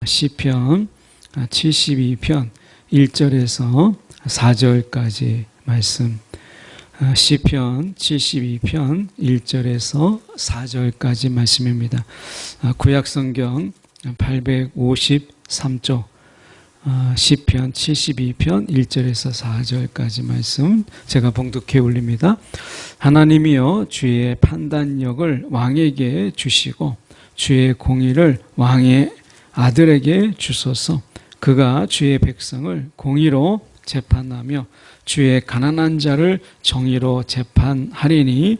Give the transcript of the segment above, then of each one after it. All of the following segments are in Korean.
시편 72편 1절에서 4절까지 말씀. 시편 72편 1절에서 4절까지 말씀입니다. 구약성경 853쪽 시편 72편 1절에서 4절까지 말씀 제가 봉독해 올립니다. 하나님이여 주의 판단력을 왕에게 주시고 주의 공의를 왕의 아들에게 주소서. 그가 주의 백성을 공의로 재판하며 주의 가난한 자를 정의로 재판하리니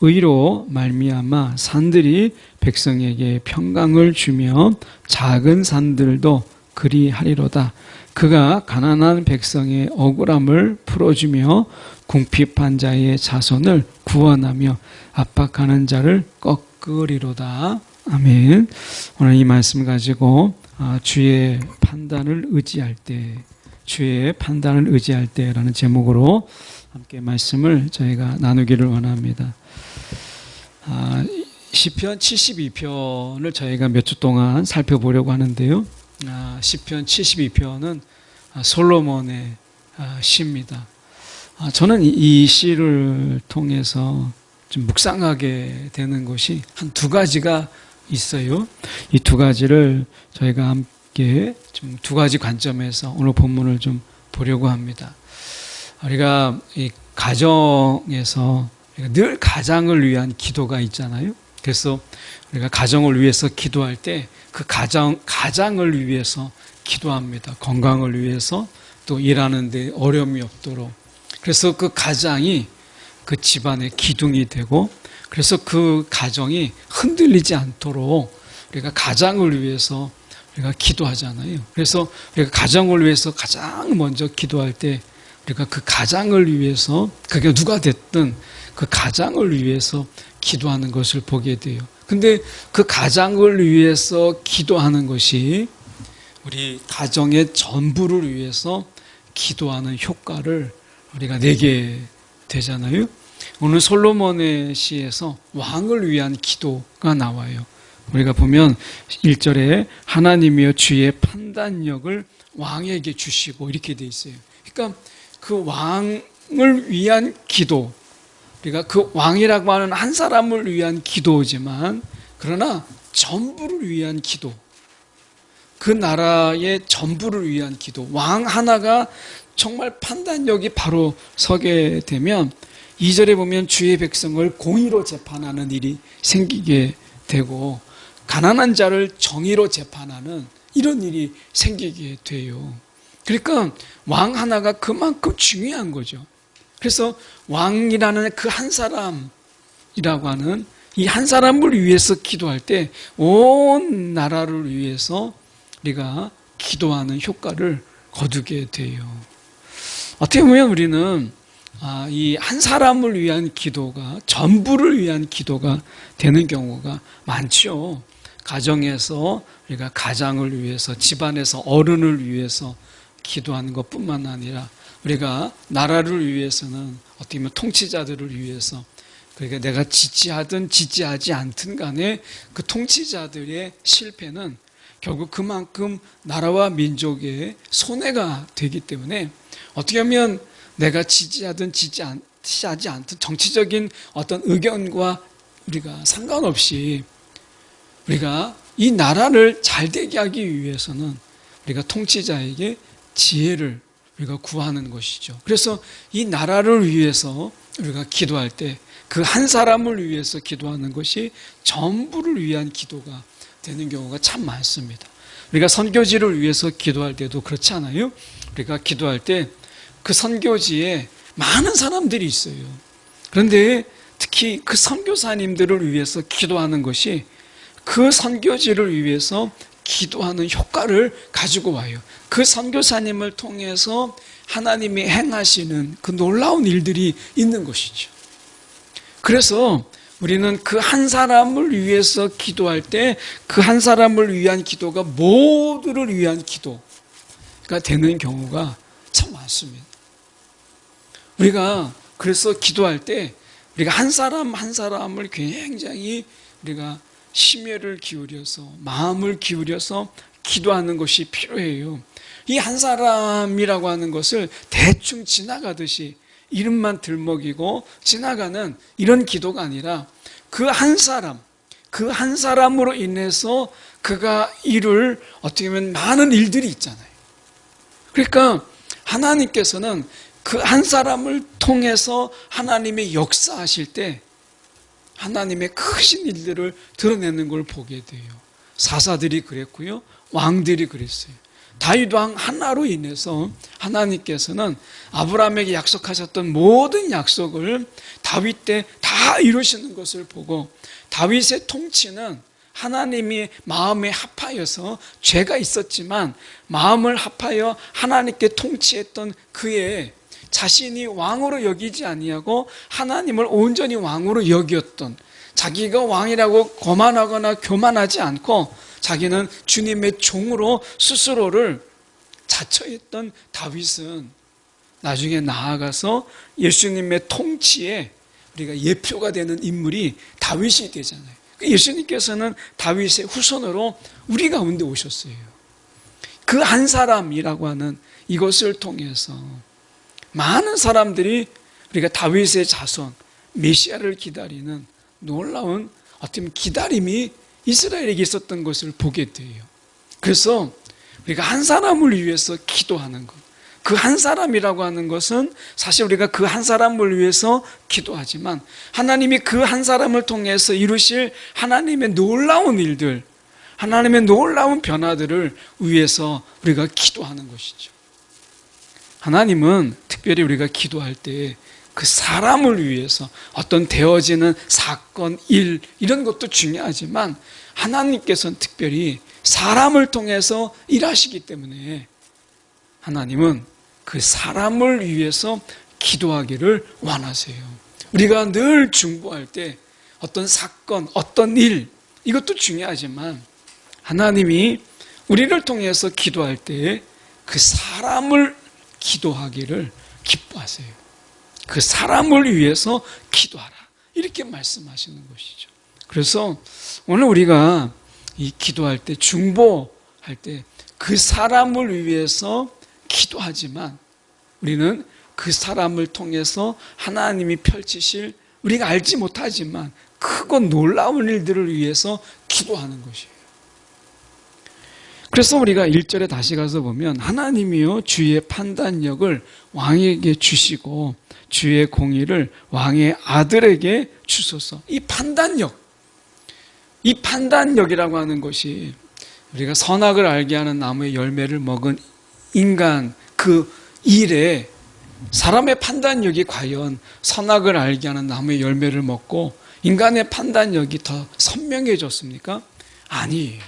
의로 말미암아 산들이 백성에게 평강을 주며 작은 산들도 그리하리로다. 그가 가난한 백성의 억울함을 풀어주며 궁핍한 자의 자손을 구원하며 압박하는 자를 꺾으리로다. 아멘. 오늘 이 말씀 가지고 주의 판단을 의지할 때, 주의 판단을 의지할 때라는 제목으로 함께 말씀을 저희가 나누기를 원합니다. 시편 72편을 저희가 몇 주 동안 살펴보려고 하는데요. 시편 72편은 솔로몬의 시입니다. 저는 이 시를 통해서 좀 묵상하게 되는 것이 한 두 가지가 있어요. 이 두 가지를 저희가 함께 좀 두 가지 관점에서 오늘 본문을 좀 보려고 합니다. 우리가 이 가정에서 늘 가장을 위한 기도가 있잖아요. 그래서 우리가 가정을 위해서 기도할 때 그 가장을 위해서 기도합니다. 건강을 위해서, 또 일하는 데 어려움이 없도록. 그래서 그 가장이 그 집안의 기둥이 되고, 그래서 그 가정이 흔들리지 않도록 우리가 가장을 위해서 우리가 기도하잖아요. 그래서 우리가 가정을 위해서 가장 먼저 기도할 때 우리가 그 가장을 위해서, 그게 누가 됐든 그 가장을 위해서 기도하는 것을 보게 돼요. 근데 그 가장을 위해서 기도하는 것이 우리 가정의 전부를 위해서 기도하는 효과를 우리가 내게 되잖아요. 오늘 솔로몬의 시에서 왕을 위한 기도가 나와요. 우리가 보면 1절에 하나님이여 주의 판단력을 왕에게 주시고 이렇게 돼 있어요. 그러니까 그 왕을 위한 기도, 우리가 그 왕이라고 하는 한 사람을 위한 기도지만, 그러나 전부를 위한 기도, 그 나라의 전부를 위한 기도, 왕 하나가 정말 판단력이 바로 서게 되면 2절에 보면 주의 백성을 공의로 재판하는 일이 생기게 되고 가난한 자를 정의로 재판하는 이런 일이 생기게 돼요. 그러니까 왕 하나가 그만큼 중요한 거죠. 그래서 왕이라는 그 한 사람이라고 하는 이 한 사람을 위해서 기도할 때 온 나라를 위해서 우리가 기도하는 효과를 거두게 돼요. 어떻게 보면 우리는 이 한 사람을 위한 기도가 전부를 위한 기도가 되는 경우가 많죠. 가정에서 우리가 가장을 위해서, 집안에서 어른을 위해서 기도하는 것뿐만 아니라 우리가 나라를 위해서는 어떻게 보면 통치자들을 위해서, 그러니까 내가 지지하든 지지하지 않든 간에 그 통치자들의 실패는 결국 그만큼 나라와 민족의 손해가 되기 때문에 어떻게 하면 내가 지지하든 지지하지 않든 정치적인 어떤 의견과 우리가 상관없이 우리가 이 나라를 잘 되게 하기 위해서는 우리가 통치자에게 지혜를 우리가 구하는 것이죠. 그래서 이 나라를 위해서 우리가 기도할 때 그 한 사람을 위해서 기도하는 것이 전부를 위한 기도가 되는 경우가 참 많습니다. 우리가 선교지를 위해서 기도할 때도 그렇지 않아요? 우리가 기도할 때 그 선교지에 많은 사람들이 있어요. 그런데 특히 그 선교사님들을 위해서 기도하는 것이 그 선교지를 위해서 기도하는 효과를 가지고 와요. 그 선교사님을 통해서 하나님이 행하시는 그 놀라운 일들이 있는 것이죠. 그래서 우리는 그 한 사람을 위해서 기도할 때 그 한 사람을 위한 기도가 모두를 위한 기도가 되는 경우가 참 많습니다. 우리가 그래서 기도할 때 우리가 한 사람 한 사람을 굉장히 우리가 심혈을 기울여서, 마음을 기울여서 기도하는 것이 필요해요. 이 한 사람이라고 하는 것을 대충 지나가듯이 이름만 들먹이고 지나가는 이런 기도가 아니라 그 한 사람으로 인해서 그가 이룰 어떻게 보면 많은 일들이 있잖아요. 그러니까 하나님께서는 그 한 사람을 통해서 하나님의 역사하실 때 하나님의 크신 일들을 드러내는 걸 보게 돼요. 사사들이 그랬고요, 왕들이 그랬어요. 다윗 왕 하나로 인해서 하나님께서는 아브라함에게 약속하셨던 모든 약속을 다윗 때 다 이루시는 것을 보고, 다윗의 통치는 하나님이 마음에 합하여서 죄가 있었지만 마음을 합하여 하나님께 통치했던 그의 자신이 왕으로 여기지 아니하고 하나님을 온전히 왕으로 여겼던, 자기가 왕이라고 거만하거나 교만하지 않고 자기는 주님의 종으로 스스로를 자처했던 다윗은 나중에 나아가서 예수님의 통치에 우리가 예표가 되는 인물이 다윗이 되잖아요. 예수님께서는 다윗의 후손으로 우리 가운데 오셨어요. 그 한 사람이라고 하는 이것을 통해서 많은 사람들이 우리가 다윗의 자손 메시아를 기다리는 놀라운 어떤 기다림이 이스라엘에게 있었던 것을 보게 돼요. 그래서 우리가 한 사람을 위해서 기도하는 것, 그 한 사람이라고 하는 것은 사실 우리가 그 한 사람을 위해서 기도하지만 하나님이 그 한 사람을 통해서 이루실 하나님의 놀라운 일들, 하나님의 놀라운 변화들을 위해서 우리가 기도하는 것이죠. 하나님은 특별히 우리가 기도할 때 그 사람을 위해서 어떤 되어지는 사건, 일 이런 것도 중요하지만 하나님께서는 특별히 사람을 통해서 일하시기 때문에 하나님은 그 사람을 위해서 기도하기를 원하세요. 우리가 늘 중보할 때 어떤 사건, 어떤 일 이것도 중요하지만 하나님이 우리를 통해서 기도할 때 그 사람을 기도하기를 기뻐하세요. 그 사람을 위해서 기도하라, 이렇게 말씀하시는 것이죠. 그래서 오늘 우리가 이 기도할 때, 중보할 때 그 사람을 위해서 기도하지만 우리는 그 사람을 통해서 하나님이 펼치실 우리가 알지 못하지만 크고 놀라운 일들을 위해서 기도하는 것이에요. 그래서 우리가 1절에 다시 가서 보면 하나님이요 주의 판단력을 왕에게 주시고 주의 공의를 왕의 아들에게 주소서. 이 판단력이라고 하는 것이 우리가 선악을 알게 하는 나무의 열매를 먹은 인간 그 일에 사람의 판단력이 과연 선악을 알게 하는 나무의 열매를 먹고 인간의 판단력이 더 선명해졌습니까? 아니에요.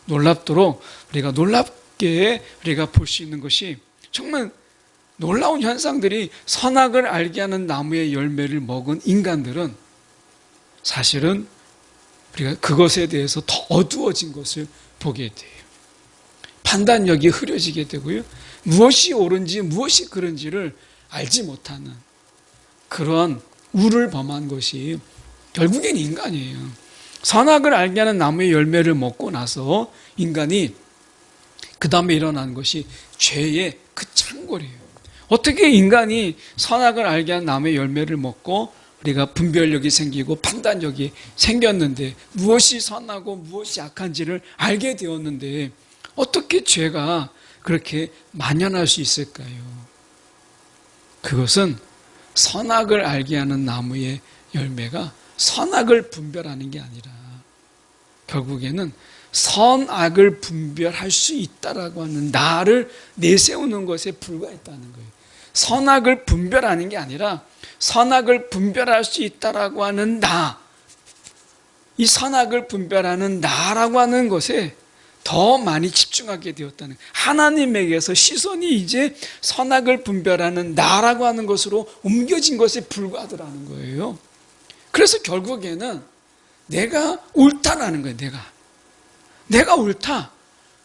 놀랍도록 우리가 놀랍게 우리가 볼 수 있는 것이 정말 놀라운 현상들이 선악을 알게 하는 나무의 열매를 먹은 인간들은 사실은 우리가 그것에 대해서 더 어두워진 것을 보게 돼요. 판단력이 흐려지게 되고요. 무엇이 옳은지 무엇이 그른지를 알지 못하는 그런 우를 범한 것이 결국엔 인간이에요. 선악을 알게 하는 나무의 열매를 먹고 나서 인간이 그 다음에 일어난 것이 죄의 그 창궐이에요. 어떻게 인간이 선악을 알게 하는 나무의 열매를 먹고 우리가 분별력이 생기고 판단력이 생겼는데 무엇이 선하고 무엇이 악한지를 알게 되었는데 어떻게 죄가 그렇게 만연할 수 있을까요? 그것은 선악을 알게 하는 나무의 열매가 선악을 분별하는 게 아니라 결국에는 선악을 분별할 수 있다라고 하는 나를 내세우는 것에 불과했다는 거예요. 선악을 분별하는 게 아니라 선악을 분별할 수 있다라고 하는 나, 이 선악을 분별하는 나라고 하는 것에 더 많이 집중하게 되었다는 거예요. 하나님에게서 시선이 이제 선악을 분별하는 나라고 하는 것으로 옮겨진 것에 불과하더라는 거예요. 그래서 결국에는 내가 옳다라는 거예요. 내가 옳다.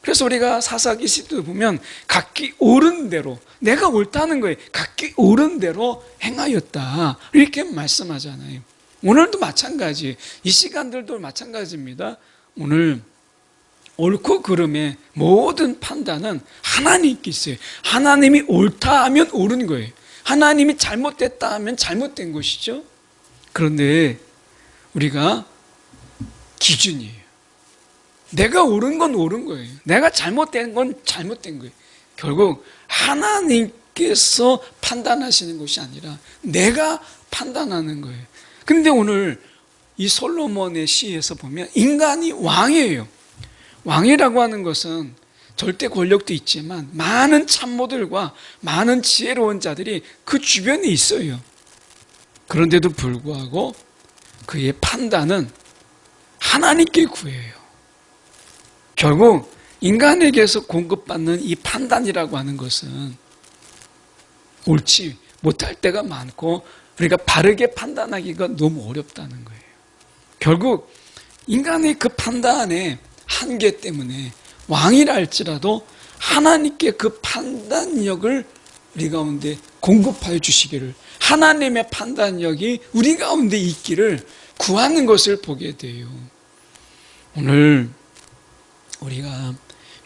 그래서 우리가 사사기 시도 보면 각기 옳은 대로 내가 옳다는 거예요. 각기 옳은 대로 행하였다 이렇게 말씀하잖아요. 오늘도 마찬가지, 이 시간들도 마찬가지입니다. 오늘 옳고 그름의 모든 판단은 하나님께 있어요. 하나님이 옳다 하면 옳은 거예요. 하나님이 잘못됐다 하면 잘못된 것이죠. 그런데 우리가 기준이에요. 내가 옳은 건 옳은 거예요. 내가 잘못된 건 잘못된 거예요. 결국 하나님께서 판단하시는 것이 아니라 내가 판단하는 거예요. 그런데 오늘 이 솔로몬의 시에서 보면 인간이 왕이에요. 왕이라고 하는 것은 절대 권력도 있지만 많은 참모들과 많은 지혜로운 자들이 그 주변에 있어요. 그런데도 불구하고 그의 판단은 하나님께 구해요. 결국 인간에게서 공급받는 이 판단이라고 하는 것은 옳지 못할 때가 많고 우리가 바르게 판단하기가 너무 어렵다는 거예요. 결국 인간의 그 판단의 한계 때문에 왕이라 할지라도 하나님께 그 판단력을 우리 가운데 공급하여 주시기를, 하나님의 판단력이 우리 가운데 있기를 구하는 것을 보게 돼요. 오늘 우리가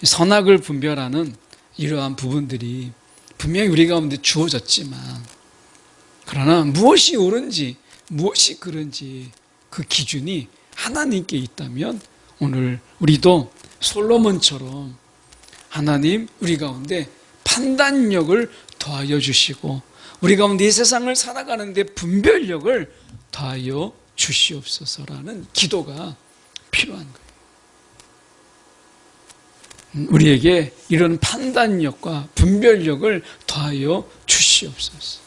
선악을 분별하는 이러한 부분들이 분명히 우리 가운데 주어졌지만, 그러나 무엇이 옳은지 무엇이 그른지 그 기준이 하나님께 있다면 오늘 우리도 솔로몬처럼 하나님 우리 가운데 판단력을 더하여 주시고 우리 가운데 이 세상을 살아가는데 분별력을 더하여 주시옵소서라는 기도가 필요한 거예요. 우리에게 이런 판단력과 분별력을 더하여 주시옵소서.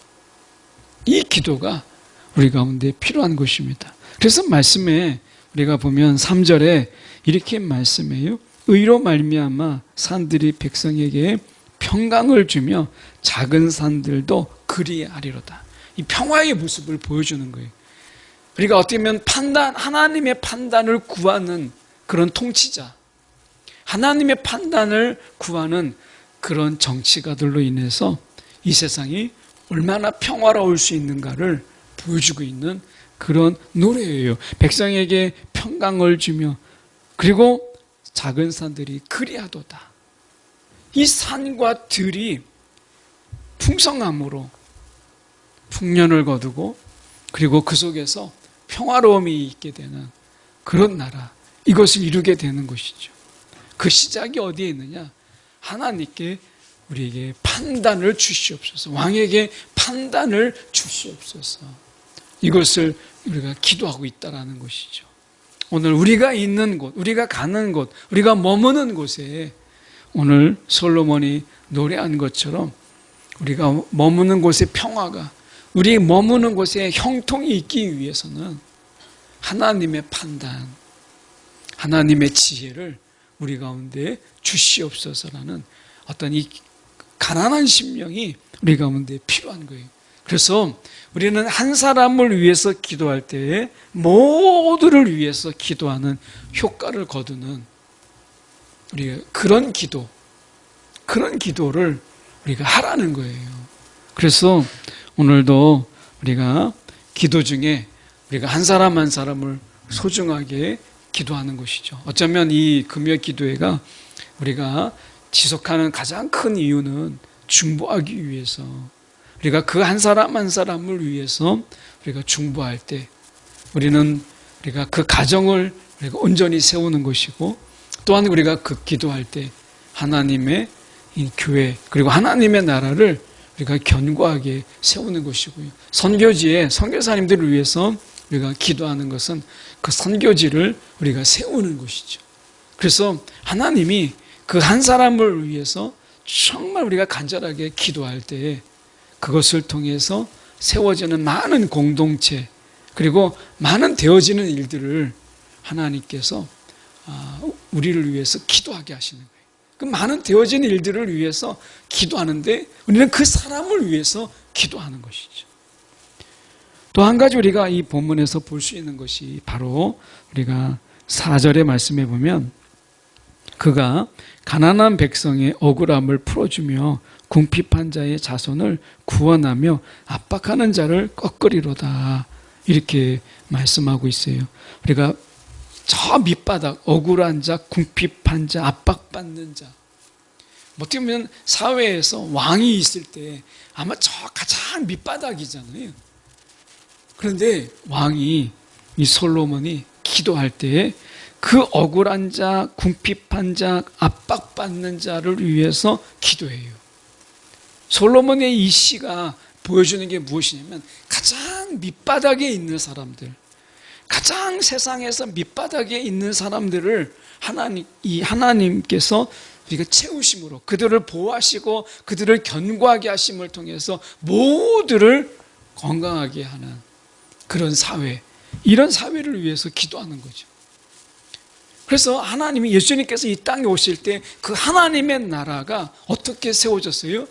이 기도가 우리 가운데 필요한 것입니다. 그래서 말씀에 우리가 보면 3절에 이렇게 말씀해요. 의로 말미암아 산들이 백성에게 평강을 주며 작은 산들도 그리하리로다. 이 평화의 모습을 보여주는 거예요. 우리가 어떻게 보면 하나님의 판단을 구하는 그런 통치자, 하나님의 판단을 구하는 그런 정치가들로 인해서 이 세상이 얼마나 평화로울 수 있는가를 보여주고 있는 그런 노래예요. 백성에게 평강을 주며 그리고 작은 산들이 그리하도다. 이 산과 들이 풍성함으로 풍년을 거두고 그리고 그 속에서 평화로움이 있게 되는 그런 나라, 이것을 이루게 되는 것이죠. 그 시작이 어디에 있느냐? 하나님께 우리에게 판단을 주시옵소서. 왕에게 판단을 주시옵소서. 이것을 우리가 기도하고 있다는 것이죠. 오늘 우리가 있는 곳, 우리가 가는 곳, 우리가 머무는 곳에 오늘 솔로몬이 노래한 것처럼 우리가 머무는 곳의 평화가, 우리 머무는 곳에 형통이 있기 위해서는 하나님의 판단, 하나님의 지혜를 우리 가운데 주시옵소서라는 어떤 이 가난한 심령이 우리 가운데 필요한 거예요. 그래서 우리는 한 사람을 위해서 기도할 때에 모두를 위해서 기도하는 효과를 거두는 우리가 그런 기도를 우리가 하라는 거예요. 그래서 오늘도 우리가 기도 중에 우리가 한 사람 한 사람을 소중하게 기도하는 것이죠. 어쩌면 이 금요 기도회가 우리가 지속하는 가장 큰 이유는 중보하기 위해서, 우리가 그 한 사람 한 사람을 위해서 우리가 중보할 때 우리가 그 가정을 우리가 온전히 세우는 것이고, 또한 우리가 그 기도할 때 하나님의 이 교회 그리고 하나님의 나라를 우리가 견고하게 세우는 것이고요. 선교지에 선교사님들을 위해서 우리가 기도하는 것은 그 선교지를 우리가 세우는 것이죠. 그래서 하나님이 그 한 사람을 위해서 정말 우리가 간절하게 기도할 때에 그것을 통해서 세워지는 많은 공동체 그리고 많은 되어지는 일들을 하나님께서 우리를 위해서 기도하게 하시는 거예요. 그 많은 되어지는 일들을 위해서 기도하는데 우리는 그 사람을 위해서 기도하는 것이죠. 또 한 가지 우리가 이 본문에서 볼 수 있는 것이 바로 우리가 4절의 말씀에 보면 그가 가난한 백성의 억울함을 풀어주며 궁핍한 자의 자손을 구원하며 압박하는 자를 꺾으리로다, 이렇게 말씀하고 있어요. 우리가 저 밑바닥, 억울한 자, 궁핍한 자, 압박받는 자. 어떻게 보면 사회에서 왕이 있을 때 아마 저 가장 밑바닥이잖아요. 그런데 왕이, 이 솔로몬이 기도할 때에 그 억울한 자, 궁핍한 자, 압박받는 자를 위해서 기도해요. 솔로몬의 이 시가 보여주는 게 무엇이냐면 가장 밑바닥에 있는 사람들, 가장 세상에서 밑바닥에 있는 사람들을 하나님께서 우리가 채우심으로 그들을 보호하시고 그들을 견고하게 하심을 통해서 모두를 건강하게 하는 그런 사회, 이런 사회를 위해서 기도하는 거죠. 그래서 하나님이, 예수님께서 이 땅에 오실 때 그 하나님의 나라가 어떻게 세워졌어요?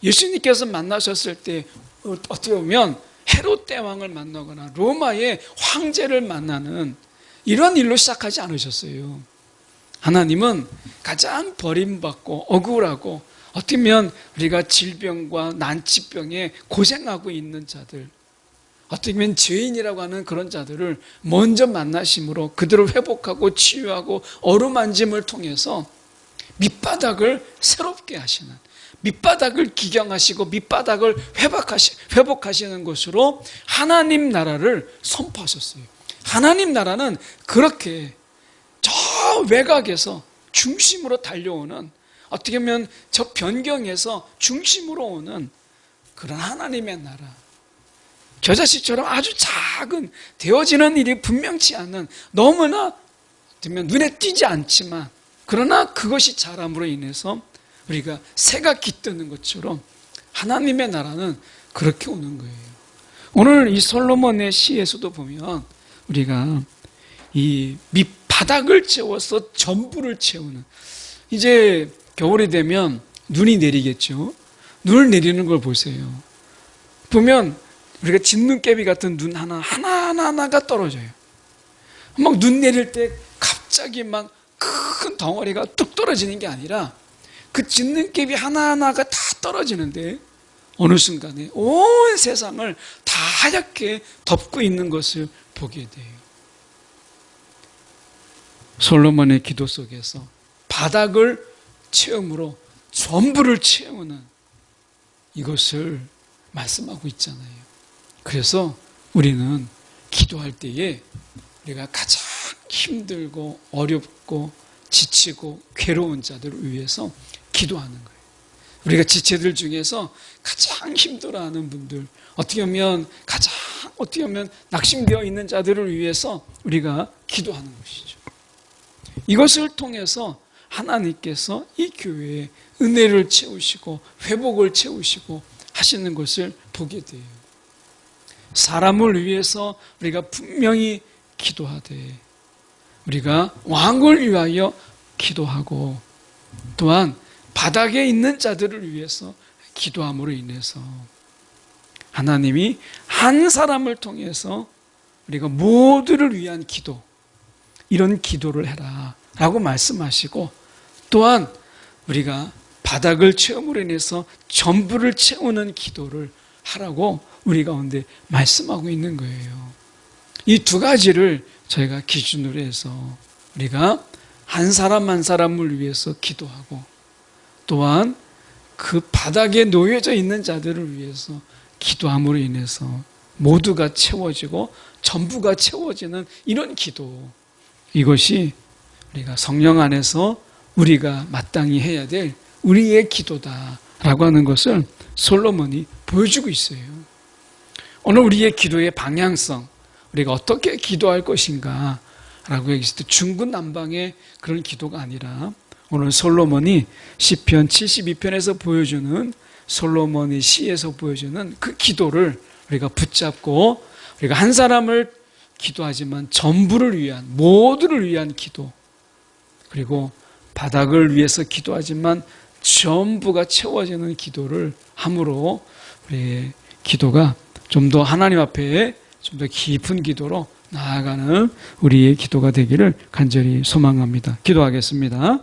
예수님께서 만나셨을 때 어떻게 보면 헤롯 대왕을 만나거나 로마의 황제를 만나는 이런 일로 시작하지 않으셨어요. 하나님은 가장 버림받고 억울하고 어떻게 보면 우리가 질병과 난치병에 고생하고 있는 자들, 어떻게 보면 죄인이라고 하는 그런 자들을 먼저 만나심으로 그들을 회복하고 치유하고 어루만짐을 통해서 밑바닥을 새롭게 하시는, 밑바닥을 기경하시고 밑바닥을 회복하시는 것으로 하나님 나라를 선포하셨어요. 하나님 나라는 그렇게 저 외곽에서 중심으로 달려오는, 어떻게 보면 저 변경에서 중심으로 오는 그런 하나님의 나라, 겨자씨처럼 아주 작은, 되어지는 일이 분명치 않은, 너무나 눈에 띄지 않지만 그러나 그것이 자람으로 인해서 우리가 새가 깃드는 것처럼 하나님의 나라는 그렇게 오는 거예요. 오늘 이 솔로몬의 시에서도 보면 우리가 이 밑바닥을 채워서 전부를 채우는, 이제 겨울이 되면 눈이 내리겠죠. 눈을 내리는 걸 보세요. 보면 우리가 진눈깨비 같은 눈 하나하나가 떨어져요. 막 눈 내릴 때 갑자기 막 큰 덩어리가 뚝 떨어지는 게 아니라 그 진눈깨비 하나하나가 다 떨어지는데 어느 순간에 온 세상을 다 하얗게 덮고 있는 것을 보게 돼요. 솔로몬의 기도 속에서 바닥을 채움으로 전부를 채우는 이것을 말씀하고 있잖아요. 그래서 우리는 기도할 때에 우리가 가장 힘들고 어렵고 지치고 괴로운 자들을 위해서 기도하는 거예요. 우리가 지체들 중에서 가장 힘들어하는 분들, 어떻게 보면 가장 낙심되어 있는 자들을 위해서 우리가 기도하는 것이죠. 이것을 통해서 하나님께서 이 교회에 은혜를 채우시고 회복을 채우시고 하시는 것을 보게 돼요. 사람을 위해서 우리가 분명히 기도하되 우리가 왕을 위하여 기도하고 또한 바닥에 있는 자들을 위해서 기도함으로 인해서 하나님이 한 사람을 통해서 우리가 모두를 위한 기도, 이런 기도를 해라 라고 말씀하시고, 또한 우리가 바닥을 채움으로 인해서 전부를 채우는 기도를 하라고 우리 가운데 말씀하고 있는 거예요. 이 두 가지를 저희가 기준으로 해서 우리가 한 사람 한 사람을 위해서 기도하고 또한 그 바닥에 놓여져 있는 자들을 위해서 기도함으로 인해서 모두가 채워지고 전부가 채워지는 이런 기도, 이것이 우리가 성령 안에서 우리가 마땅히 해야 될 우리의 기도다라고 하는 것을 솔로몬이 보여주고 있어요. 오늘 우리의 기도의 방향성, 우리가 어떻게 기도할 것인가 라고 얘기했을 때 중구난방의 그런 기도가 아니라 오늘 솔로몬이 시편 72편에서 보여주는, 솔로몬의 시에서 보여주는 그 기도를 우리가 붙잡고 우리가 한 사람을 기도하지만 전부를 위한, 모두를 위한 기도, 그리고 바닥을 위해서 기도하지만 전부가 채워지는 기도를 함으로 우리의 기도가 좀 더 하나님 앞에 좀 더 깊은 기도로 나아가는 우리의 기도가 되기를 간절히 소망합니다. 기도하겠습니다.